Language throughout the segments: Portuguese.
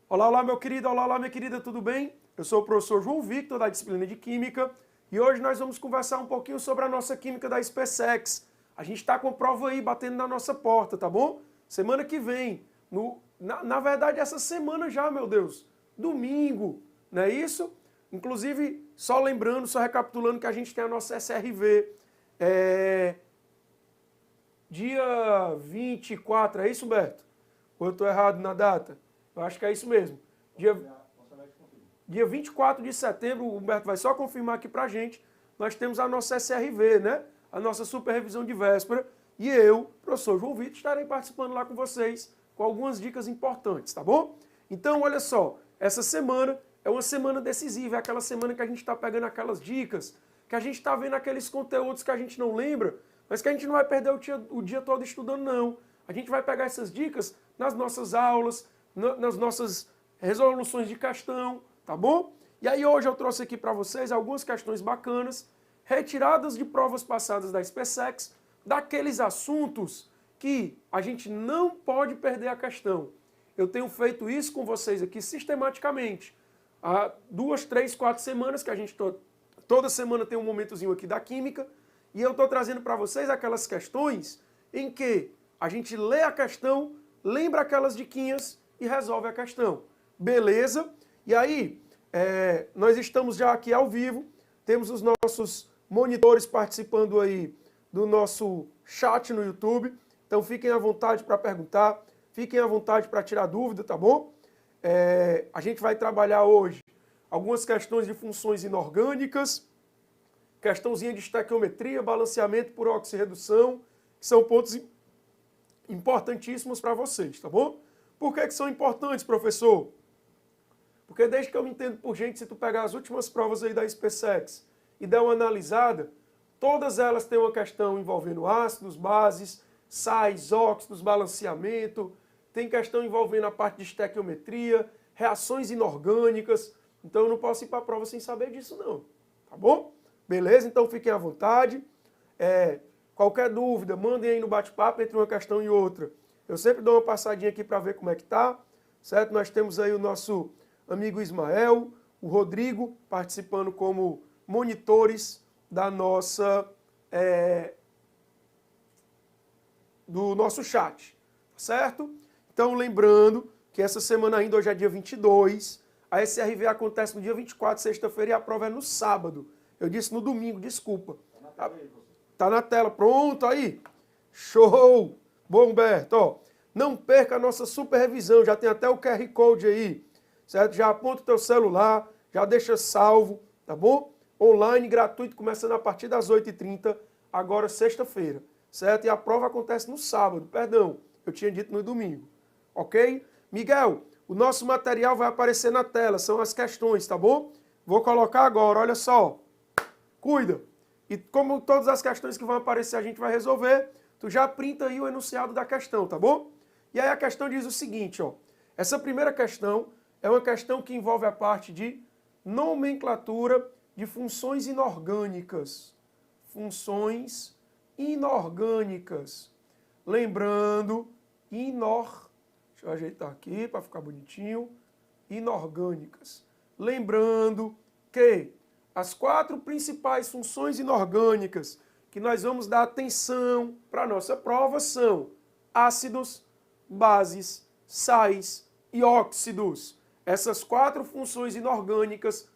Olá, olá, meu querido, olá, olá, minha querida, tudo bem? Eu sou o professor João Victor, da disciplina de Química, e hoje nós vamos conversar um pouquinho sobre a nossa Química da SpaceX. A gente está com prova aí batendo na nossa porta, tá bom? Semana que vem, na verdade essa semana já, meu Deus, domingo, não é isso? Inclusive, só lembrando, só recapitulando que a gente tem a nossa SRV, dia 24, é isso, Humberto? Ou eu estou errado na data? Eu acho que é isso mesmo. Dia 24 de setembro, o Humberto vai só confirmar aqui pra gente, nós temos a nossa SRV, né? A nossa super revisão de véspera. E eu, professor João Vitor, estarei participando lá com vocês com algumas dicas importantes, tá bom? Então, olha só, essa semana é uma semana decisiva, é aquela semana que a gente está pegando aquelas dicas, que a gente está vendo aqueles conteúdos que a gente não lembra, mas que a gente não vai perder o dia todo estudando, não. A gente vai pegar essas dicas nas nossas aulas, nas nossas resoluções de questão, tá bom? E aí hoje eu trouxe aqui para vocês algumas questões bacanas, retiradas de provas passadas da SpaceX, daqueles assuntos que a gente não pode perder a questão. Eu tenho feito isso com vocês aqui sistematicamente. Há 2, 3, 4 semanas que a gente toda semana tem um momentozinho aqui da Química, e eu estou trazendo para vocês aquelas questões em que a gente lê a questão, lembra aquelas diquinhas e resolve a questão. Beleza? E aí, nós estamos já aqui ao vivo, temos os nossos monitores participando aí do nosso chat no YouTube, então fiquem à vontade para perguntar, fiquem à vontade para tirar dúvida, tá bom? A gente vai trabalhar hoje algumas questões de funções inorgânicas, questãozinha de estequiometria, balanceamento por oxirredução, que são pontos importantíssimos para vocês, tá bom? Por que são importantes, professor? Porque desde que eu me entendo por gente, se tu pegar as últimas provas aí da SpaceX e der uma analisada, todas elas têm uma questão envolvendo ácidos, bases, sais, óxidos, balanceamento, tem questão envolvendo a parte de estequiometria, reações inorgânicas, então eu não posso ir para a prova sem saber disso não, tá bom? Beleza? Então fiquem à vontade. Qualquer dúvida, mandem aí no bate-papo entre uma questão e outra. Eu sempre dou uma passadinha aqui para ver como é que tá, certo? Nós temos aí o nosso amigo Ismael, o Rodrigo, participando como monitores da nossa, do nosso chat, certo? Então, lembrando que essa semana ainda, hoje é dia 22, a SRV acontece no dia 24, sexta-feira, e a prova é no sábado. Eu disse no domingo, desculpa. Tá na tela, pronto aí. Show! Bom, Humberto, ó, não perca a nossa super revisão, já tem até o QR Code aí, certo? Já aponta o teu celular, já deixa salvo, tá bom? Online, gratuito, começando a partir das 8h30, agora sexta-feira, certo? E a prova acontece no sábado, perdão, eu tinha dito no domingo, ok? Miguel, o nosso material vai aparecer na tela, são as questões, tá bom? Vou colocar agora, olha só, cuida. E como todas as questões que vão aparecer a gente vai resolver, tu já printa aí o enunciado da questão, tá bom? E aí a questão diz o seguinte, ó. Essa primeira questão é uma questão que envolve a parte de nomenclatura de funções inorgânicas. Funções inorgânicas. Lembrando, deixa eu ajeitar aqui para ficar bonitinho. Inorgânicas. Lembrando que as 4 principais funções inorgânicas que nós vamos dar atenção para a nossa prova são ácidos, bases, sais e óxidos. Essas 4 funções inorgânicas,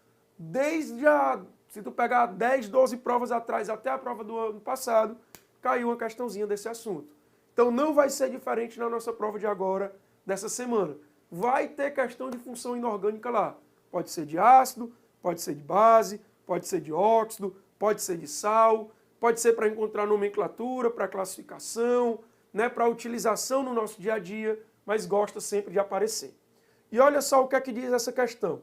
se tu pegar 10, 12 provas atrás, até a prova do ano passado, caiu uma questãozinha desse assunto. Então não vai ser diferente na nossa prova de agora, dessa semana. Vai ter questão de função inorgânica lá. Pode ser de ácido, pode ser de base, pode ser de óxido, pode ser de sal, pode ser para encontrar nomenclatura, para classificação, né, para utilização no nosso dia a dia, mas gosta sempre de aparecer. E olha só o que é que diz essa questão.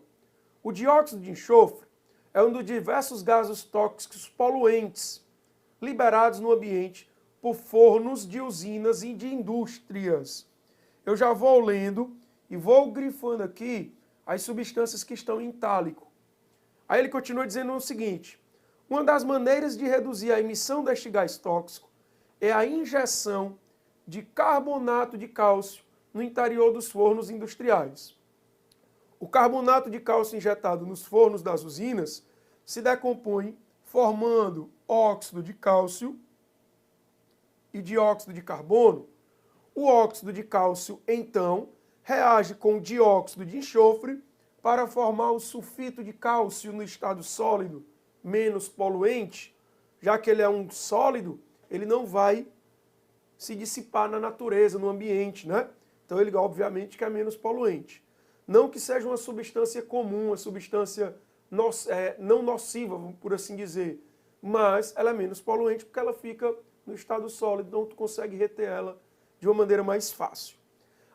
O dióxido de enxofre é um dos diversos gases tóxicos poluentes liberados no ambiente por fornos de usinas e de indústrias. Eu já vou lendo e vou grifando aqui as substâncias que estão em itálico. Aí ele continua dizendo o seguinte: uma das maneiras de reduzir a emissão deste gás tóxico é a injeção de carbonato de cálcio no interior dos fornos industriais. O carbonato de cálcio injetado nos fornos das usinas se decompõe formando óxido de cálcio e dióxido de carbono. O óxido de cálcio, então, reage com o dióxido de enxofre para formar o sulfito de cálcio no estado sólido, menos poluente. Já que ele é um sólido, ele não vai se dissipar na natureza, no ambiente, né? Então ele, obviamente, que é menos poluente. Não que seja uma substância comum, uma substância não nociva, por assim dizer, mas ela é menos poluente porque ela fica no estado sólido, então tu consegue reter ela de uma maneira mais fácil.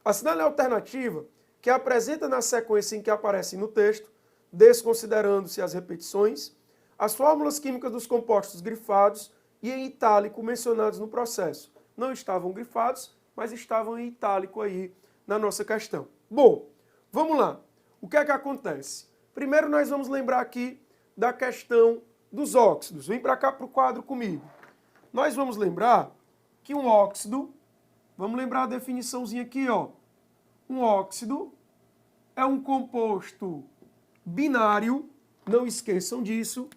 Assinale a alternativa que apresenta na sequência em que aparece no texto, desconsiderando-se as repetições, as fórmulas químicas dos compostos grifados e em itálico mencionados no processo. Não estavam grifados, mas estavam em itálico aí na nossa questão. Bom, vamos lá. O que é que acontece? Primeiro nós vamos lembrar aqui da questão dos óxidos. Vem para cá para o quadro comigo. Nós vamos lembrar que um óxido, vamos lembrar a definiçãozinha aqui, ó. Um óxido é um composto binário, não esqueçam disso.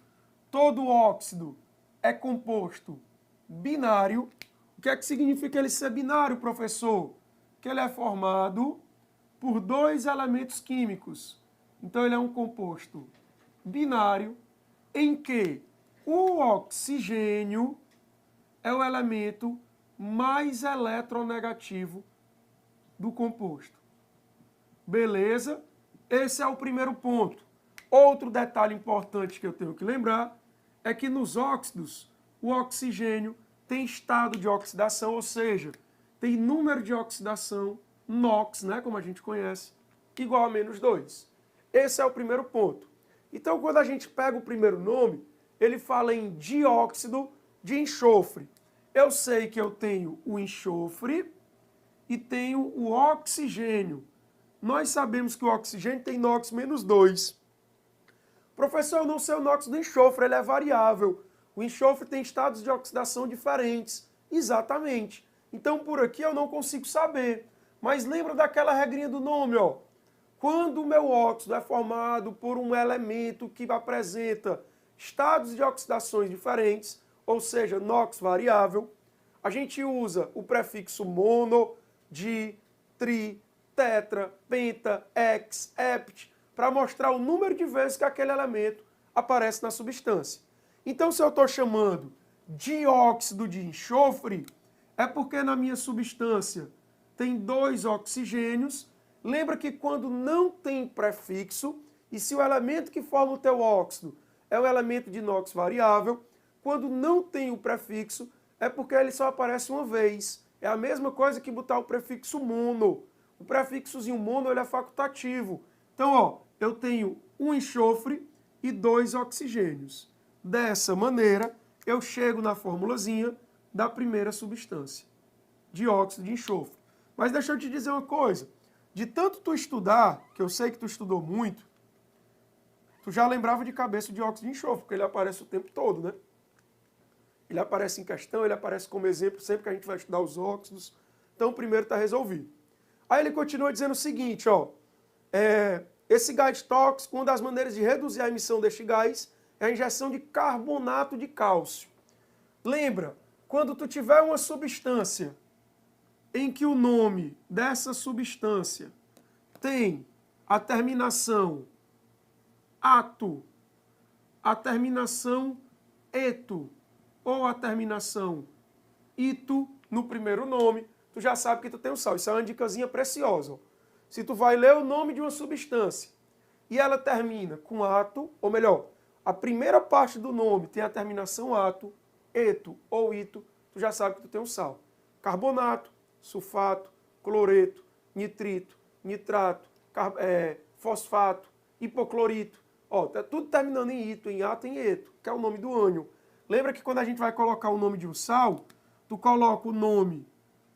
Todo óxido é composto binário. O que é que significa ele ser binário, professor? Que ele é formado por dois elementos químicos. Então ele é um composto binário em que o oxigênio é o elemento mais eletronegativo do composto. Beleza? Esse é o primeiro ponto. Outro detalhe importante que eu tenho que lembrar é que nos óxidos, o oxigênio tem estado de oxidação, ou seja, tem número de oxidação, NOx, né, como a gente conhece, igual a -2. Esse é o primeiro ponto. Então, quando a gente pega o primeiro nome, ele fala em dióxido de enxofre. Eu sei que eu tenho o enxofre e tenho o oxigênio. Nós sabemos que o oxigênio tem NOx -2. Professor, eu não sei o NOx do enxofre, ele é variável. O enxofre tem estados de oxidação diferentes. Exatamente. Então, por aqui eu não consigo saber. Mas lembra daquela regrinha do nome, ó. Quando o meu óxido é formado por um elemento que apresenta estados de oxidações diferentes, ou seja, NOx variável, a gente usa o prefixo mono, di, tri, tetra, penta, hex, hept, para mostrar o número de vezes que aquele elemento aparece na substância. Então, se eu estou chamando dióxido de enxofre, é porque na minha substância tem 2 oxigênios. Lembra que quando não tem prefixo, e se o elemento que forma o teu óxido é um elemento de NOx variável, quando não tem o prefixo, é porque ele só aparece uma vez. É a mesma coisa que botar o prefixo mono. O prefixozinho mono ele é facultativo. Então, ó, eu tenho um enxofre e 2 oxigênios. Dessa maneira, eu chego na formulazinha da primeira substância, dióxido de enxofre. Mas deixa eu te dizer uma coisa. De tanto tu estudar, que eu sei que tu estudou muito, tu já lembrava de cabeça o dióxido de enxofre, porque ele aparece o tempo todo, né? Ele aparece em questão, ele aparece como exemplo sempre que a gente vai estudar os óxidos. Então, o primeiro está resolvido. Aí ele continua dizendo o seguinte, ó. Esse gás tóxico, uma das maneiras de reduzir a emissão deste gás é a injeção de carbonato de cálcio. Lembra, quando tu tiver uma substância em que o nome dessa substância tem a terminação ato, a terminação eto ou a terminação ito no primeiro nome, tu já sabe que tu tem o sal. Isso é uma dicasinha preciosa. Se tu vai ler o nome de uma substância e ela termina com ato, ou melhor, a primeira parte do nome tem a terminação ato, eto ou ito, tu já sabe que tu tem o sal. Carbonato, sulfato, cloreto, nitrito, nitrato, fosfato, hipoclorito. Ó, tá tudo terminando em ito, em ato e em eto, que é o nome do ânion. Lembra que quando a gente vai colocar o nome de um sal, tu coloca o nome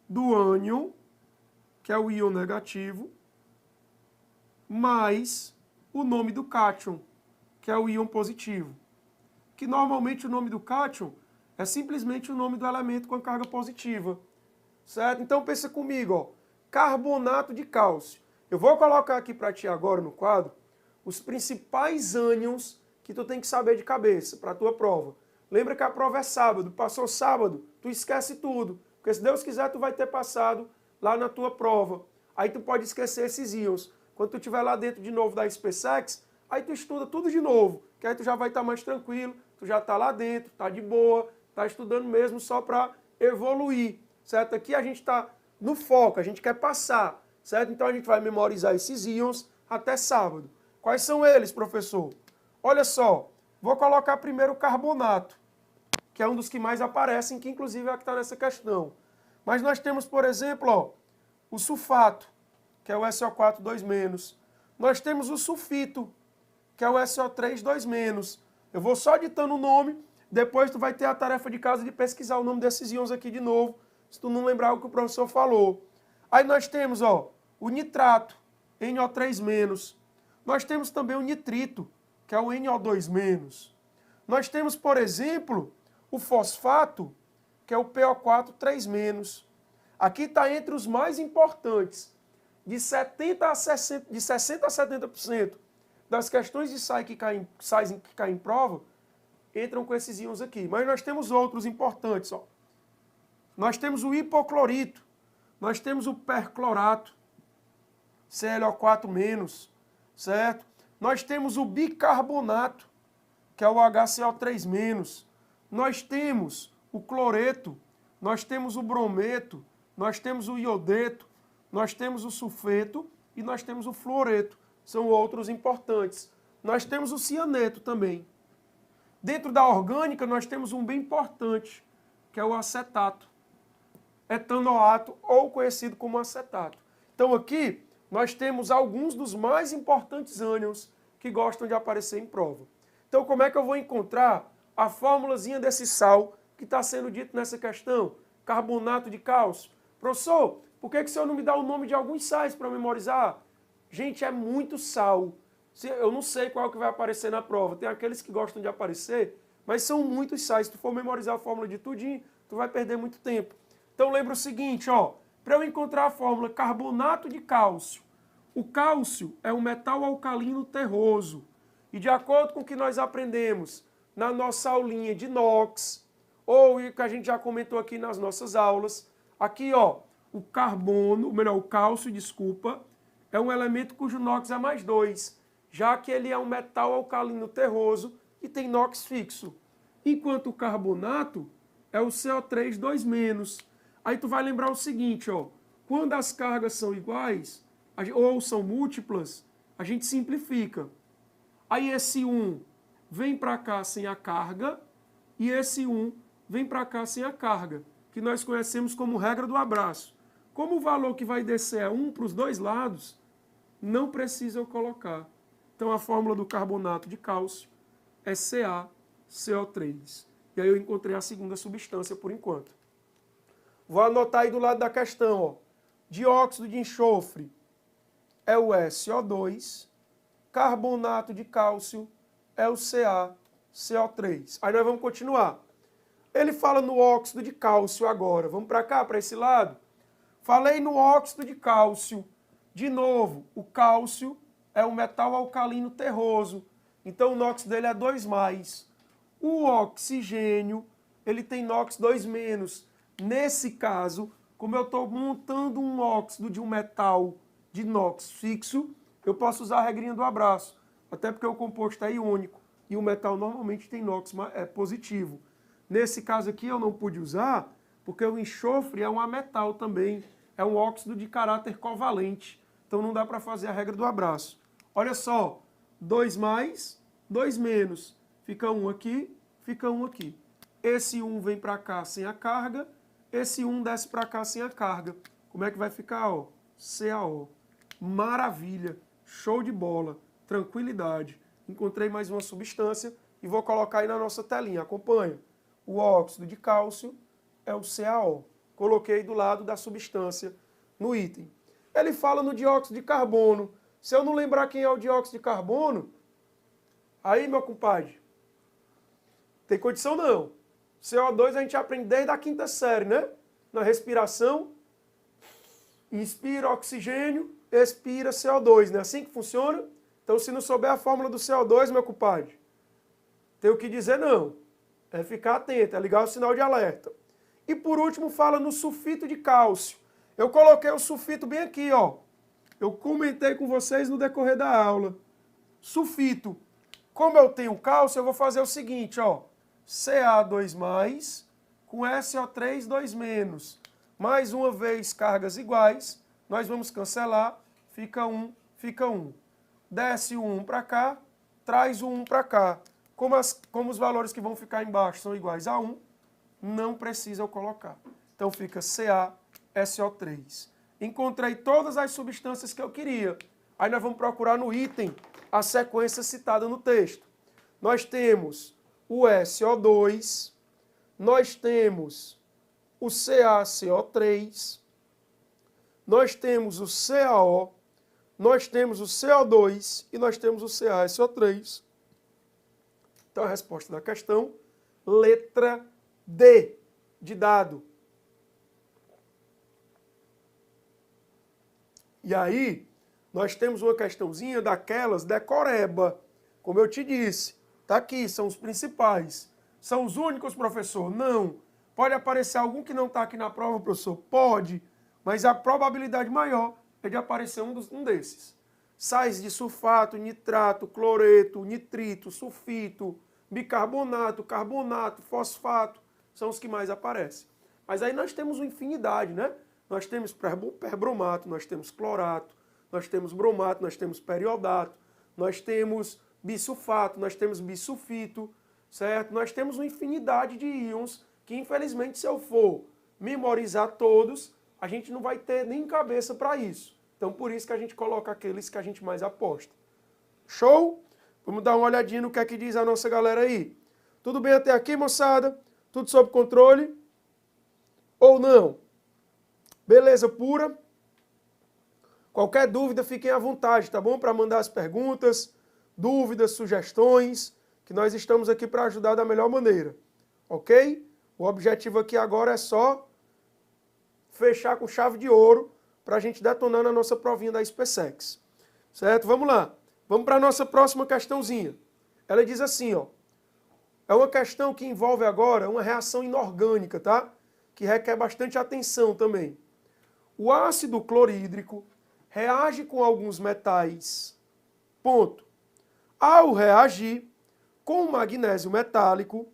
do ânion, que é o íon negativo, mais o nome do cátion, que é o íon positivo. Que normalmente o nome do cátion é simplesmente o nome do elemento com a carga positiva. Certo? Então pensa comigo, ó, carbonato de cálcio. Eu vou colocar aqui para ti agora no quadro os principais ânions que tu tem que saber de cabeça para a tua prova. Lembra que a prova é sábado, passou sábado, tu esquece tudo, porque se Deus quiser tu vai ter passado lá na tua prova. Aí tu pode esquecer esses íons. Quando tu estiver lá dentro de novo da SpaceX, aí tu estuda tudo de novo, que aí tu já vai estar mais tranquilo, tu já está lá dentro, tá de boa, tá estudando mesmo só para evoluir, certo? Aqui a gente está no foco, a gente quer passar, certo? Então a gente vai memorizar esses íons até sábado. Quais são eles, professor? Olha só, vou colocar primeiro o carbonato, que é um dos que mais aparecem, que inclusive é o que está nessa questão. Mas nós temos, por exemplo, ó, o sulfato, que é o SO4 2-. Nós temos o sulfito, que é o SO3 2-. Eu vou só ditando o nome, depois tu vai ter a tarefa de casa de pesquisar o nome desses íons aqui de novo, se tu não lembrar o que o professor falou. Aí nós temos, ó, o nitrato, NO3-. Nós temos também o nitrito, que é o NO2-. Nós temos, por exemplo, o fosfato, que é o PO4 3-. Aqui está entre os mais importantes. De 60% a 70% das questões de sais que caem em prova entram com esses íons aqui. Mas nós temos outros importantes. Ó. Nós temos o hipoclorito, nós temos o perclorato, ClO4-, certo? Nós temos o bicarbonato, que é o HCO3-. Nós temos o cloreto, nós temos o brometo, nós temos o iodeto, nós temos o sulfeto e nós temos o fluoreto. São outros importantes. Nós temos o cianeto também. Dentro da orgânica, nós temos um bem importante, que é o acetato. Etanoato, ou conhecido como acetato. Então aqui, nós temos alguns dos mais importantes ânions que gostam de aparecer em prova. Então como é que eu vou encontrar a fórmulazinha desse sal que está sendo dito nessa questão? Carbonato de cálcio. Professor, por que o senhor não me dá o nome de alguns sais para memorizar? Gente, é muito sal. Eu não sei qual que vai aparecer na prova. Tem aqueles que gostam de aparecer, mas são muitos sais. Se tu for memorizar a fórmula de tudinho, tu vai perder muito tempo. Então lembra o seguinte, ó, para eu encontrar a fórmula carbonato de cálcio, o cálcio é um metal alcalino terroso. E de acordo com o que nós aprendemos na nossa aulinha de NOx, ou o que a gente já comentou aqui nas nossas aulas, aqui, ó, o carbono, ou melhor, o cálcio, desculpa, é um elemento cujo NOx é mais 2, já que ele é um metal alcalino terroso e tem NOx fixo. Enquanto o carbonato é o CO3 2-. Aí tu vai lembrar o seguinte, ó, quando as cargas são iguais, ou são múltiplas, a gente simplifica. Aí esse 1 vem para cá sem a carga, e esse 1 vem para cá sem a carga, que nós conhecemos como regra do abraço. Como o valor que vai descer é 1 para os dois lados, não precisa eu colocar. Então a fórmula do carbonato de cálcio é CaCO3. E aí eu encontrei a segunda substância por enquanto. Vou anotar aí do lado da questão, ó. Dióxido de enxofre é o SO2, carbonato de cálcio é o CaCO3. Aí nós vamos continuar. Ele fala no óxido de cálcio agora. Vamos para cá, para esse lado? Falei no óxido de cálcio. De novo, o cálcio é um metal alcalino terroso. Então o NOx dele é 2+. O oxigênio, ele tem NOx 2-. Nesse caso, como eu estou montando um óxido de um metal de NOx fixo, eu posso usar a regrinha do abraço. Até porque o composto é iônico e o metal normalmente tem NOx positivo. Nesse caso aqui eu não pude usar, porque o enxofre é um ametal também, é um óxido de caráter covalente. Então não dá para fazer a regra do abraço. Olha só, 2+, 2-. Fica um aqui, fica um aqui. Esse 1 vem para cá sem a carga, esse 1 desce para cá sem a carga. Como é que vai ficar? Ó, CaO. Maravilha, show de bola, tranquilidade. Encontrei mais uma substância e vou colocar aí na nossa telinha. Acompanha. O óxido de cálcio é o CaO. Coloquei do lado da substância no item. Ele fala no dióxido de carbono. Se eu não lembrar quem é o dióxido de carbono, aí, meu compadre, tem condição não. CO2 a gente aprende desde a 5ª série, né? Na respiração, inspira oxigênio, expira CO2, não é assim que funciona? Então, se não souber a fórmula do CO2, meu compadre, tem o que dizer não. É ficar atento, é ligar o sinal de alerta. E por último, fala no sulfito de cálcio. Eu coloquei o sulfito bem aqui, ó. Eu comentei com vocês no decorrer da aula. Sulfito. Como eu tenho cálcio, eu vou fazer o seguinte, ó. Ca2+, com SO3, 2-. Mais uma vez, cargas iguais. Nós vamos cancelar. Fica 1, fica 1. Desce o 1 para cá, traz o 1 para cá. Como os valores que vão ficar embaixo são iguais a 1, não precisa eu colocar. Então fica CaSO3. Encontrei todas as substâncias que eu queria. Aí nós vamos procurar no item a sequência citada no texto. Nós temos o SO2, nós temos o CaCO3, nós temos o CaO, nós temos o CO2 e nós temos o CaSO3. Então a resposta da questão, letra D, de dado. E aí, nós temos uma questãozinha daquelas decoreba. Como eu te disse, tá aqui, são os principais. São os únicos, professor? Não. Pode aparecer algum que não está aqui na prova, professor? Pode, mas a probabilidade maior é de aparecer um desses. Sais de sulfato, nitrato, cloreto, nitrito, sulfito, bicarbonato, carbonato, fosfato, são os que mais aparecem. Mas aí nós temos uma infinidade, né? Nós temos perbromato, nós temos clorato, nós temos bromato, nós temos periodato, nós temos bisulfato, nós temos bisulfito, certo? Nós temos uma infinidade de íons que, infelizmente, se eu for memorizar todos, a gente não vai ter nem cabeça para isso. Então, por isso que a gente coloca aqueles que a gente mais aposta. Show? Vamos dar uma olhadinha no que é que diz a nossa galera aí. Tudo bem até aqui, moçada? Tudo sob controle? Ou não? Beleza pura? Qualquer dúvida, fiquem à vontade, tá bom? Para mandar as perguntas, dúvidas, sugestões, que nós estamos aqui para ajudar da melhor maneira. Ok? O objetivo aqui agora é só fechar com chave de ouro para a gente detonar na nossa provinha da SpaceX. Certo? Vamos lá. Vamos para a nossa próxima questãozinha. Ela diz assim, ó. É uma questão que envolve agora uma reação inorgânica, tá? Que requer bastante atenção também. O ácido clorídrico reage com alguns metais. Ponto. Ao reagir com o magnésio metálico,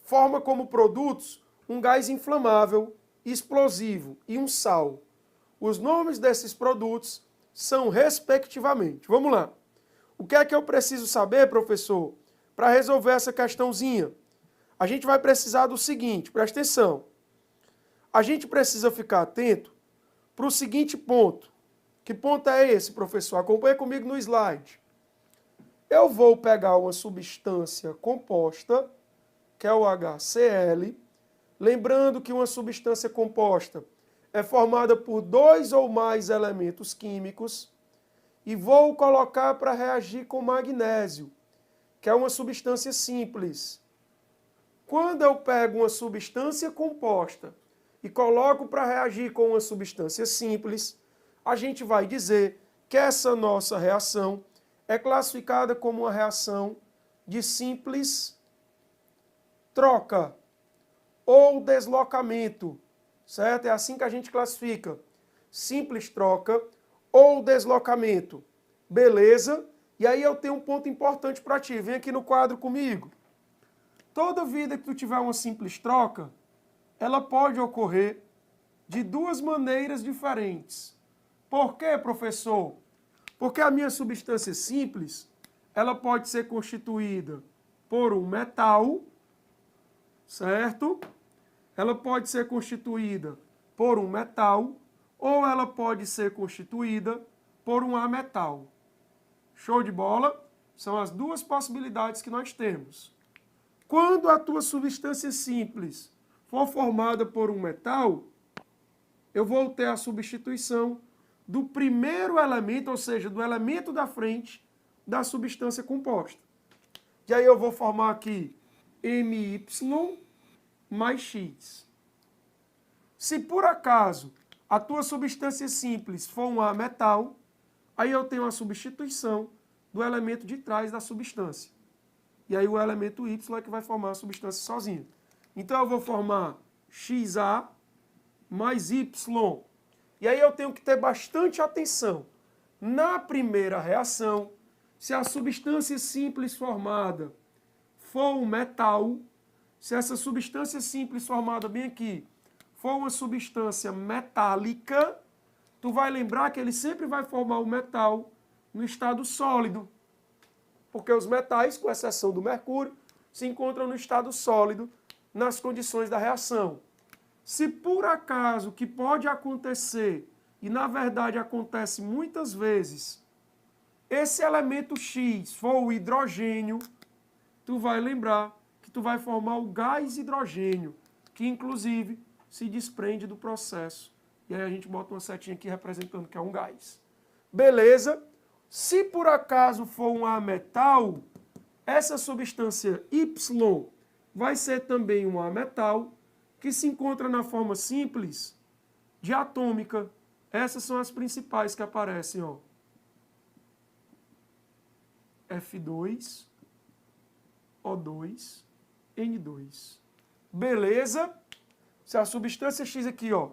forma como produtos um gás inflamável, explosivo e um sal. Os nomes desses produtos são respectivamente. Vamos lá. O que é que eu preciso saber, professor, para resolver essa questãozinha? A gente vai precisar do seguinte, presta atenção. A gente precisa ficar atento para o seguinte ponto. Que ponto é esse, professor? Acompanhe comigo no slide. Eu vou pegar uma substância composta, que é o HCl, lembrando que uma substância composta é formada por 2 ou mais elementos químicos, e vou colocar para reagir com magnésio, que é uma substância simples. Quando eu pego uma substância composta e coloco para reagir com uma substância simples, a gente vai dizer que essa nossa reação é classificada como uma reação de simples troca ou deslocamento, certo? É assim que a gente classifica. Simples troca ou deslocamento. Beleza? E aí eu tenho um ponto importante para ti. Vem aqui no quadro comigo. Toda vida que tu tiver uma simples troca, ela pode ocorrer de duas maneiras diferentes. Por quê, professor? Porque a minha substância simples, ela pode ser constituída por um metal, certo? Ela pode ser constituída por um metal ou ela pode ser constituída por um ametal. Show de bola? São as duas possibilidades que nós temos. Quando a tua substância simples for formada por um metal, eu vou ter a substituição do primeiro elemento, ou seja, do elemento da frente da substância composta. E aí eu vou formar aqui My mais X. Se por acaso a tua substância simples for um A metal, aí eu tenho a substituição do elemento de trás da substância. E aí o elemento Y é que vai formar a substância sozinho. Então eu vou formar XA mais Y. E aí eu tenho que ter bastante atenção. Na primeira reação, se a substância simples formada for um metal, se essa substância simples formada bem aqui for uma substância metálica, tu vai lembrar que ele sempre vai formar o metal no estado sólido. Porque os metais, com exceção do mercúrio, se encontram no estado sólido nas condições da reação. Se por acaso, que pode acontecer, e na verdade acontece muitas vezes, esse elemento X for o hidrogênio, tu vai lembrar que tu vai formar o gás hidrogênio, que inclusive se desprende do processo. E aí a gente bota uma setinha aqui representando que é um gás. Beleza? Se por acaso for um ametal, essa substância Y vai ser também um ametal que se encontra na forma simples diatômica. Essas são as principais que aparecem, ó. F2, O2, N2. Beleza? Se a substância X aqui, ó,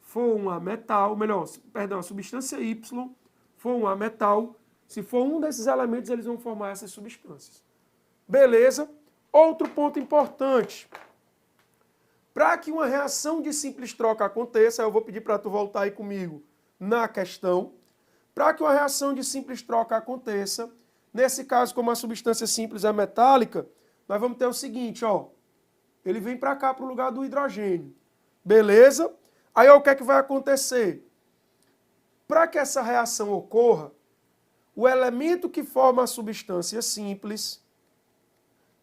for um ametal, a substância Y for um ametal, se for um desses elementos, eles vão formar essas substâncias. Beleza? Outro ponto importante. Para que uma reação de simples troca aconteça, eu vou pedir para tu voltar aí comigo na questão. Para que uma reação de simples troca aconteça, nesse caso, como a substância simples é metálica, nós vamos ter o seguinte, ó. Ele vem para cá, para o lugar do hidrogênio. Beleza? Aí, ó, o que é que vai acontecer? Para que essa reação ocorra, o elemento que forma a substância simples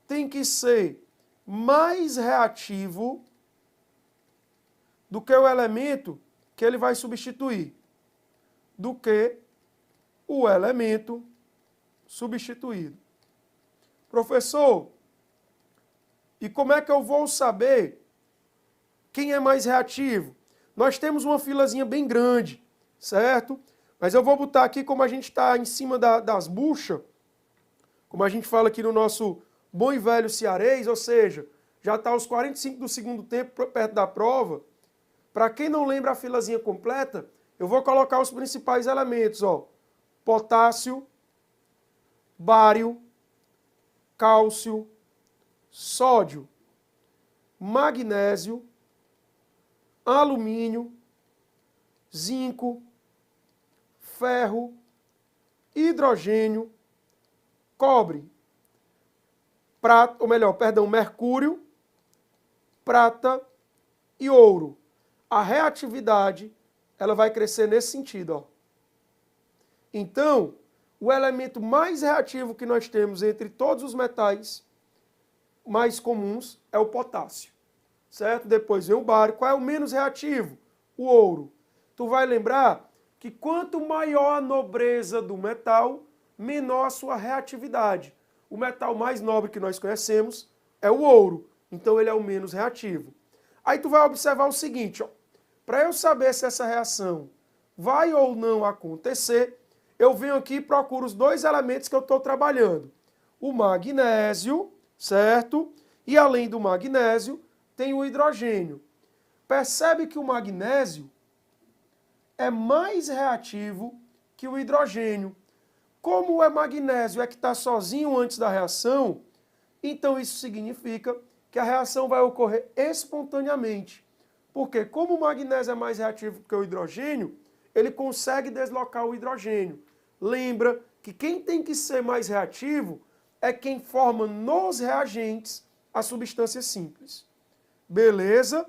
tem que ser mais reativo do que o elemento que ele vai substituir, do que o elemento substituído. Professor, e como é que eu vou saber quem é mais reativo? Nós temos uma filazinha bem grande, certo? Mas eu vou botar aqui, como a gente está em cima das buchas, como a gente fala aqui no nosso bom e velho cearês, ou seja, já está aos 45 do segundo tempo, perto da prova. Para quem não lembra a filazinha completa, eu vou colocar os principais elementos, ó. Potássio, bário, cálcio, sódio, magnésio, alumínio, zinco, ferro, hidrogênio, cobre, mercúrio, prata e ouro. A reatividade, ela vai crescer nesse sentido, ó. Então, o elemento mais reativo que nós temos entre todos os metais mais comuns é o potássio, certo? Depois vem o bário. Qual é o menos reativo? O ouro. Tu vai lembrar que quanto maior a nobreza do metal, menor a sua reatividade. O metal mais nobre que nós conhecemos é o ouro, então ele é o menos reativo. Aí tu vai observar o seguinte, ó. Para eu saber se essa reação vai ou não acontecer, eu venho aqui e procuro os dois elementos que eu estou trabalhando. O magnésio, certo? E além do magnésio, tem o hidrogênio. Percebe que o magnésio é mais reativo que o hidrogênio. Como o magnésio é que está sozinho antes da reação, então isso significa que a reação vai ocorrer espontaneamente. Porque como o magnésio é mais reativo que o hidrogênio, ele consegue deslocar o hidrogênio. Lembra que quem tem que ser mais reativo é quem forma nos reagentes a substância simples. Beleza?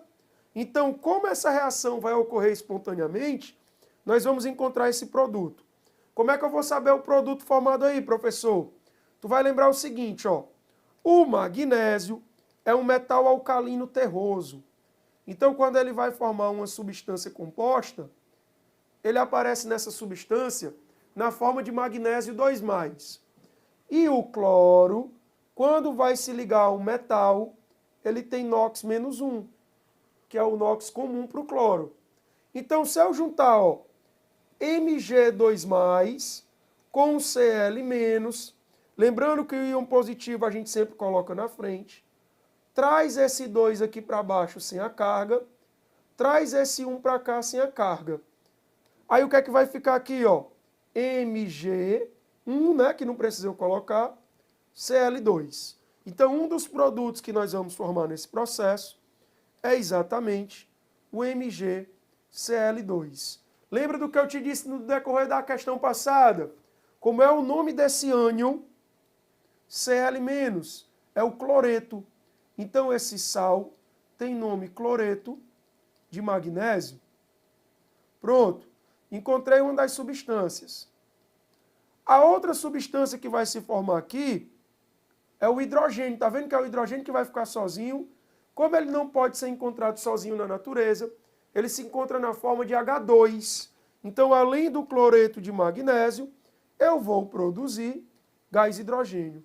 Então, como essa reação vai ocorrer espontaneamente, nós vamos encontrar esse produto. Como é que eu vou saber o produto formado aí, professor? Tu vai lembrar o seguinte, ó. O magnésio é um metal alcalino terroso. Então, quando ele vai formar uma substância composta, ele aparece nessa substância na forma de magnésio 2+. E o cloro, quando vai se ligar ao metal, ele tem NOx-1, que é o NOx comum para o cloro. Então, se eu juntar, ó, Mg2+, com Cl-, lembrando que o íon positivo a gente sempre coloca na frente, traz esse 2 aqui para baixo sem a carga, traz esse 1 para cá sem a carga. Aí o que é que vai ficar aqui, ó? Mg1, né, que não precisa eu colocar, Cl2. Então, um dos produtos que nós vamos formar nesse processo é exatamente o MgCl2. Lembra do que eu te disse no decorrer da questão passada? Como é o nome desse ânion, Cl- é o cloreto. Então, esse sal tem nome cloreto de magnésio. Pronto. Encontrei uma das substâncias. A outra substância que vai se formar aqui é o hidrogênio. Está vendo que é o hidrogênio que vai ficar sozinho? Como ele não pode ser encontrado sozinho na natureza, ele se encontra na forma de H2. Então, além do cloreto de magnésio, eu vou produzir gás hidrogênio.